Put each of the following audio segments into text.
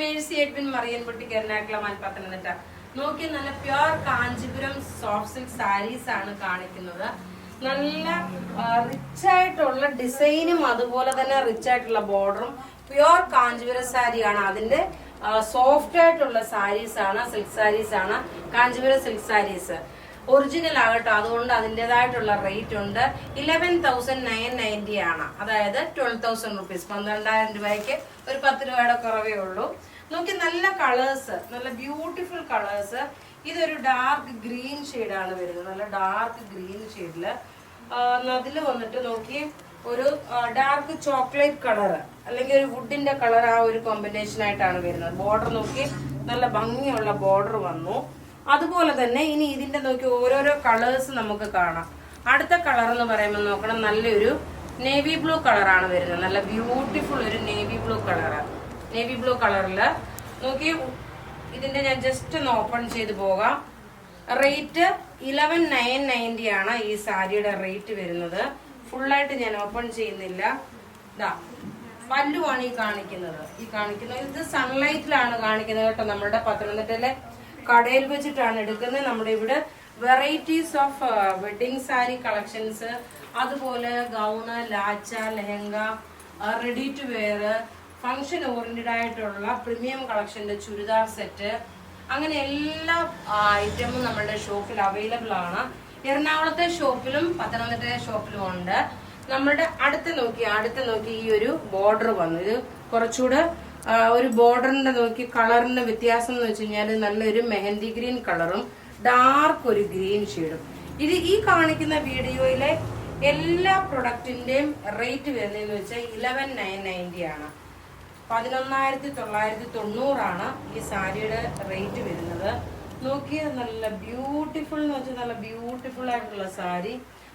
Mercy Edwin മറിയൻപൊട്ടിക്ക് എറണാകുളം പത്തനംതിട്ട. നോക്കി നല്ല pure Kanchipuram soft silk saris ആണ് കാണിക്കുന്നത്. നല്ല റിച്ച് ആയിട്ടുള്ള ഡിസൈനും അതുപോലെ തന്നെ റിച്ച് ആയിട്ടുള്ള ബോർഡറും പ്യുർ കാഞ്ചീപുരം സാരിയാണ്. അതിന്റെ സോഫ്റ്റ് ആയിട്ടുള്ള സാരീസ് ആണ്, സിൽക്ക് സാരീസ് ആണ്, കാഞ്ചീപുരം സിൽക്ക് സാരീസ്. ഒറിജിനൽ ആകട്ടോ, അതുകൊണ്ട് അതിൻ്റെതായിട്ടുള്ള റേറ്റ് ഉണ്ട്. 11,990 ആണ്, അതായത് 12,000 റുപ്പീസ്. 12,000 രൂപയ്ക്ക് ഒരു 10 രൂപയുടെ കുറവേ ഉള്ളൂ. നോക്കി നല്ല കളേഴ്സ്, നല്ല ബ്യൂട്ടിഫുൾ കളേഴ്സ്. ഇതൊരു ഡാർക്ക് ഗ്രീൻ ഷെയ്ഡാണ് വരുന്നത്, നല്ല ഡാർക്ക് ഗ്രീൻ ഷെയ്ഡില്. അതിൽ വന്നിട്ട് നോക്കി ഒരു ഡാർക്ക് ചോക്ലേറ്റ് കളർ അല്ലെങ്കിൽ ഒരു വുഡിന്റെ കളർ, ആ ഒരു കോമ്പിനേഷൻ ആയിട്ടാണ് വരുന്നത്. ബോർഡർ നോക്കി നല്ല ഭംഗിയുള്ള ബോർഡർ വന്നു. അതുപോലെ തന്നെ ഇനി ഇതിന്റെ നോക്കി ഓരോരോ കളേഴ്സ് നമുക്ക് കാണാം. അടുത്ത കളർ എന്ന് പറയുമ്പോൾ നോക്കണം, നല്ലൊരു നേവി ബ്ലൂ കളറാണ് വരുന്നത്. നല്ല ബ്യൂട്ടിഫുൾ ഒരു navy blue colour. Navy blue കളറില് നോക്കി ഇതിന്റെ ഞാൻ ജസ്റ്റ് ഒന്ന് ഓപ്പൺ ചെയ്ത് പോകാം. റേറ്റ് 11,990 ആണ് ഈ സാരിയുടെ റേറ്റ് വരുന്നത്. ഫുള്ളായിട്ട് ഞാൻ ഓപ്പൺ ചെയ്യുന്നില്ല. പല്ലുവാണ് ഈ കാണിക്കുന്നത്. ഇത് സൺലൈറ്റിലാണ് കാണിക്കുന്നത് കേട്ടോ. നമ്മുടെ പത്തനംതിട്ടയിലെ കടയിൽ വെച്ചിട്ടാണ് എടുക്കുന്നത്. നമ്മുടെ ഇവിടെ varieties of wedding sari collections, അതുപോലെ gown, lacha, lehenga, ready to wear, function oriented ആയിട്ടുള്ള പ്രീമിയം കളക്ഷന്റെ ചുരിദാർ സെറ്റ്, അങ്ങനെ എല്ലാ ഐറ്റമും നമ്മുടെ ഷോപ്പിൽ അവൈലബിൾ ആണ്. എറണാകുളത്തെ ഷോപ്പിലും പത്തനംതിട്ട ഷോപ്പിലും ഉണ്ട്. നമ്മുടെ അടുത്ത് നോക്കി ഈ ഒരു ബോർഡർ വന്നു. ഇത് കുറച്ചുകൂടെ ഒരു ബോർഡറിന്റെ നോക്കി കളറിന്റെ വ്യത്യാസം എന്ന് വെച്ച് കഴിഞ്ഞാൽ നല്ലൊരു മെഹന്തി ഗ്രീൻ കളറും ഡാർക്ക് ഒരു ഗ്രീൻ ഷെയ്ഡും. ഇത് ഈ കാണിക്കുന്ന വീഡിയോയിലെ എല്ലാ പ്രൊഡക്റ്റിന്റെയും റേറ്റ് വരുന്നതെന്ന് വെച്ചാൽ 11,990 ആണ്. 11,990 ആണ് ഈ സാരിയുടെ റേറ്റ് വരുന്നത്. നോക്കിയ നല്ല ബ്യൂട്ടിഫുൾ എന്ന് വെച്ചാൽ നല്ല ബ്യൂട്ടിഫുൾ ആയിട്ടുള്ള സാരി.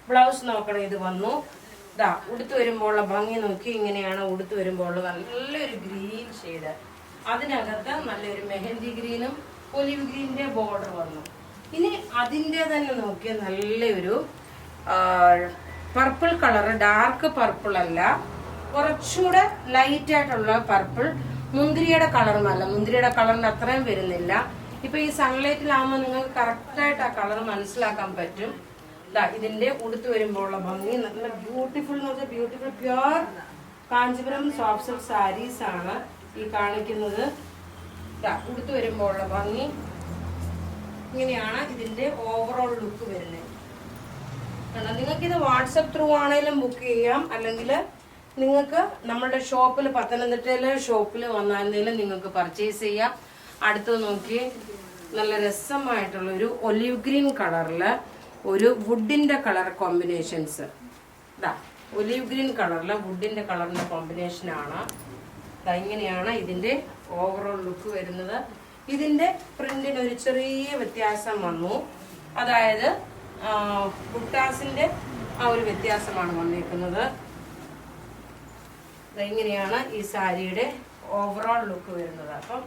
ബ്ലൗസ് നോക്കണം, ഇത് വന്നു. ഉടുത്ത് വരുമ്പോൾ ഭംഗി നോക്കി, ഇങ്ങനെയാണ് ഉടുത്ത് വരുമ്പോൾ. നല്ലൊരു ഗ്രീൻ ഷെയ്ഡ്, അതിനകത്ത് നല്ലൊരു മെഹന്തി ഗ്രീനും ഒലിവ് ഗ്രീനിന്റെ ബോർഡർ വന്നു. ഇനി അതിന്റെ തന്നെ നോക്കിയ നല്ലൊരു പർപ്പിൾ കളർ, ഡാർക്ക് പർപ്പിൾ അല്ല, കുറച്ചുകൂടെ ലൈറ്റ് ആയിട്ടുള്ള പർപ്പിൾ. മുന്തിരിയുടെ കളറുമല്ല, മുന്തിരിയുടെ കളറിന്റെ അത്രയും വരുന്നില്ല. ഇപ്പൊ ഈ സൺലൈറ്റിലാവുമ്പോൾ നിങ്ങൾക്ക് കറക്റ്റ് ആയിട്ട് ആ കളർ മനസ്സിലാക്കാൻ പറ്റും. ഇതിന്റെ ഉടുത്ത് വരുമ്പോഴുള്ള ഭംഗി നല്ല ബ്യൂട്ടിഫുൾ എന്ന് വെച്ചാൽ beautiful pure Kanchipuram soft silk saris ആണ് ഈ കാണിക്കുന്നത്. ഉടുത്ത് വരുമ്പോഴുള്ള ഭംഗി ഇങ്ങനെയാണ് ഇതിന്റെ ഓവറോൾ ലുക്ക് വരുന്നത്. നിങ്ങൾക്ക് ഇത് വാട്സപ്പ് ത്രൂ ആണെങ്കിലും ബുക്ക് ചെയ്യാം, അല്ലെങ്കിൽ നിങ്ങൾക്ക് നമ്മുടെ ഷോപ്പിൽ പത്തനംതിട്ടയിലെ ഷോപ്പിൽ വന്നാലും നിങ്ങൾക്ക് പർച്ചേസ് ചെയ്യാം. അടുത്ത് നോക്കി നല്ല രസമായിട്ടുള്ള ഒരു ഒലിവ് ഗ്രീൻ കളറില് ഒരു വുഡിന്റെ കളർ കോമ്പിനേഷൻസ്. ഒലിവ് ഗ്രീൻ കളറില് വുഡിന്റെ കളറിന്റെ കോമ്പിനേഷൻ ആണ്. ഇങ്ങനെയാണ് ഇതിന്റെ ഓവറോൾ ലുക്ക് വരുന്നത്. ഇതിന്റെ പ്രിന്റിന് ഒരു ചെറിയ വ്യത്യാസം വന്നു, അതായത് ബുട്ടാസിന്റെ ആ ഒരു വ്യത്യാസമാണ് വന്നിരിക്കുന്നത്. ഇങ്ങനെയാണ് ഈ സാരിയുടെ ഓവറോൾ ലുക്ക് വരുന്നത്. അപ്പം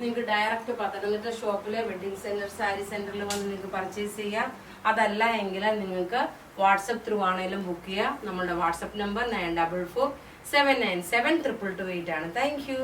നിങ്ങൾക്ക് ഡയറക്റ്റ് പത്തനംതിട്ട ഷോപ്പിലെ വെഡിങ് സെന്റർ സാരി സെന്ററിൽ വന്ന് നിങ്ങൾക്ക് പർച്ചേസ് ചെയ്യാം. അതല്ല എങ്കിൽ നിങ്ങൾക്ക് വാട്സപ്പ് ത്രൂ ആണെങ്കിലും ബുക്ക് ചെയ്യാം. നമ്മുടെ വാട്സപ്പ് നമ്പർ 9447972228 ആണ്. Thank you.